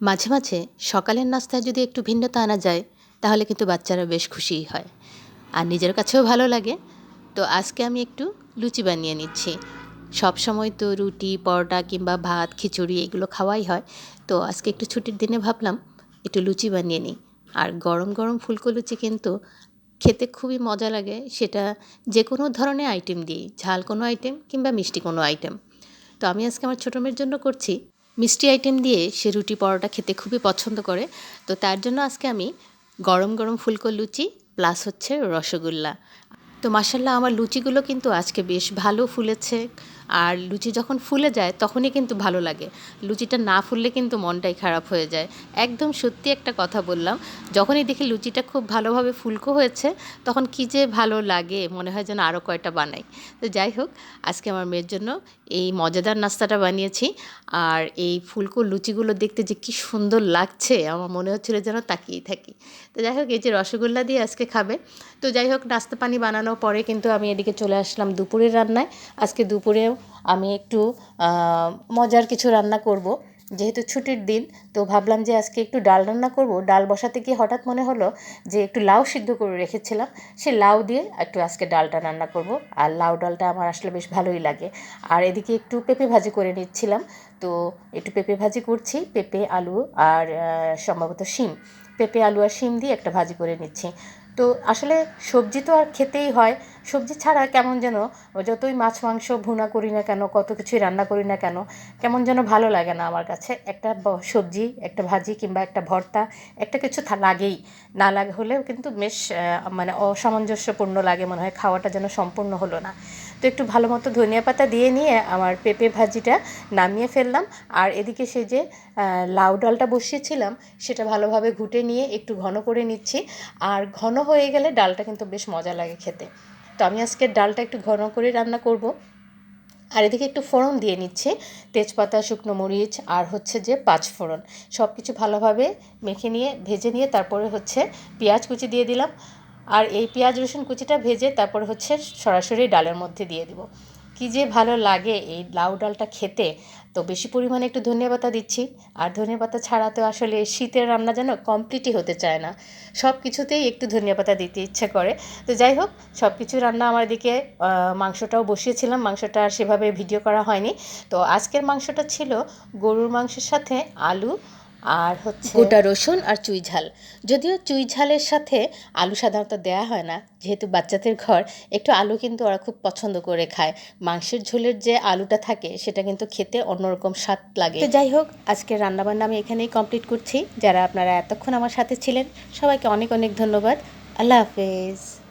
মাঝে মাঝে সকালের নাস্তায় যদি একটু ভিন্নতা আনা যায় তাহলে কিন্তু বাচ্চারা বেশ খুশিই হয় আর নিজের কাছেও ভালো লাগে। তো আজকে আমি একটু লুচি বানিয়ে নিচ্ছি। সব সময় তো রুটি পরোটা কিংবা ভাত খিচুড়ি এগুলো খাওয়াই হয়। তো আজকে একটু ছুটির দিনে ভাবলাম একটু লুচি বানিয়ে নিই। আর গরম গরম ফুলকো লুচি কিন্তু খেতে খুবই মজা লাগে, সেটা যে কোনো ধরনের আইটেম দিয়েই, ঝাল কোনো আইটেম কিংবা মিষ্টি কোনো আইটেম। তো আমি আজকে আমার ছোটো মেয়ের জন্য করছি মিষ্টি আইটেম দিয়ে। সে রুটি পরোটা খেতে খুবই পছন্দ করে। তো তার জন্য আজকে আমি গরম গরম ফুলকো লুচি প্লাস হচ্ছে রসগোল্লা। তো মাশাল্লাহ আমার লুচিগুলো কিন্তু আজকে বেশ ভালো ফুলেছে। আর লুচি যখন ফুলে যায় তখনই কিন্তু ভালো লাগে, লুচিটা না ফুললে কিন্তু মনটাই খারাপ হয়ে যায়। একদম সত্যি একটা কথা বললাম, যখনই দেখি লুচিটা খুব ভালোভাবে ফুলকো হয়েছে তখন কী যে ভালো লাগে, মনে হয় যেন আরও কয়টা বানাই। তো যাই হোক, আজকে আমার মেয়ের জন্য এই মজাদার নাস্তাটা বানিয়েছি। আর এই ফুলকো লুচিগুলো দেখতে যে কী সুন্দর লাগছে, আমার মনে হচ্ছিল যেন তাকিয়েই থাকি। তো যাই হোক, এই যে রসগোল্লা দিয়ে আজকে খাবে। তো যাই হোক, নাস্তা পানি বানানোর পরে কিন্তু আমি এদিকে চলে আসলাম দুপুরের রান্নায়। আজকে দুপুরেও আমি একটু মজার কিছু রান্না করব, যেহেতু ছুটির দিন। তো ভাবলাম যে আজকে একটু ডাল রান্না করব। ডাল বসাতে গিয়ে হঠাৎ মনে হলো যে একটু লাউ সিদ্ধ করে রেখেছিলাম, সে লাউ দিয়ে একটু আজকে ডালটা রান্না করব। আর লাউ ডালটা আমার আসলে বেশ ভালোই লাগে। আর এদিকে একটু পেঁপে ভাজি করে নিচ্ছিলাম। তো একটু পেঁপে ভাজি করছি, পেঁপে আলু আর সম্ভবত শিম, পেঁপে আলু আর শিম দিয়ে একটা ভাজি করে নিচ্ছি। তো আসলে সবজি তো আর খেতেই হয়, সবজি ছাড়া কেমন যেন, যতই মাছ মাংস ভুনা করি না কেন, কত কিছুই রান্না করি না কেন, কেমন যেন ভালো লাগে না আমার কাছে। একটা সবজি, একটা ভাজি কিংবা একটা ভর্তা, একটা কিছু লাগেই। না লাগে হলেও কিন্তু বেশ মানে অসামঞ্জস্যপূর্ণ লাগে, মনে হয় খাওয়াটা যেন সম্পূর্ণ হলো না। তো একটু ভালো মতো ধনিয়া পাতা দিয়ে নিয়ে আমার পেঁপে ভাজিটা নামিয়ে ফেললাম। আর এদিকে সে যে লাউ ডালটা বসিয়েছিলাম সেটা ভালোভাবে ঘুটে নিয়ে একটু ঘন করে নিচ্ছি। আর ঘন হয়ে গেলে ডালটা কিন্তু বেশ মজা লাগে খেতে। তো আমি আজকে ডালটা একটু ঘন করে রান্না করব। আর এদিকে একটু ফোড়ন দিয়ে নিচ্ছি, তেজপাতা, শুকনো মরিচ আর হচ্ছে যে পাঁচ ফোড়ন, সব কিছু ভালোভাবে মেখে নিয়ে ভেজে নিয়ে তারপরে হচ্ছে পেঁয়াজ কুচি দিয়ে দিলাম। আর এই পেঁয়াজ রসুন কুচিটা ভেজে তারপরে হচ্ছে সরাসরি ডালের মধ্যে দিয়ে দিব। কী যে ভালো লাগে এই লাউ ডালটা খেতে। তো বেশি পরিমাণে একটু ধনিয়া পাতা দিচ্ছি। আর ধনিয়া পাতা ছাড়া তো আসলে শীতের রান্না যেন কমপ্লিটই হতে চায় না, সব কিছুতেই একটু ধনিয়া পাতা দিতে ইচ্ছে করে। তো যাই হোক, সব কিছু রান্না আমার দিকে, মাংসটাও বসিয়েছিলাম, মাংসটা আর সেভাবে ভিডিও করা হয়নি। তো আজকের মাংসটা ছিল গরুর মাংসের সাথে আলু আর হচ্ছে গোটা রসুন আর চুই ঝাল। যদিও চুই ঝালের সাথে আলু সাধারণত দেয়া হয় না, যেহেতু বাচ্চাদের ঘর, একটু আলু কিন্তু ওরা খুব পছন্দ করে খায়। মাংসের ঝোলের যে আলুটা থাকে সেটা কিন্তু খেতে অন্যরকম স্বাদ লাগে। তো যাই হোক, আজকের রান্নাবান্না আমি এখানেই কমপ্লিট করছি। যারা আপনারা এতক্ষণ আমার সাথে ছিলেন সবাইকে অনেক অনেক ধন্যবাদ। আল্লাহ হাফেজ।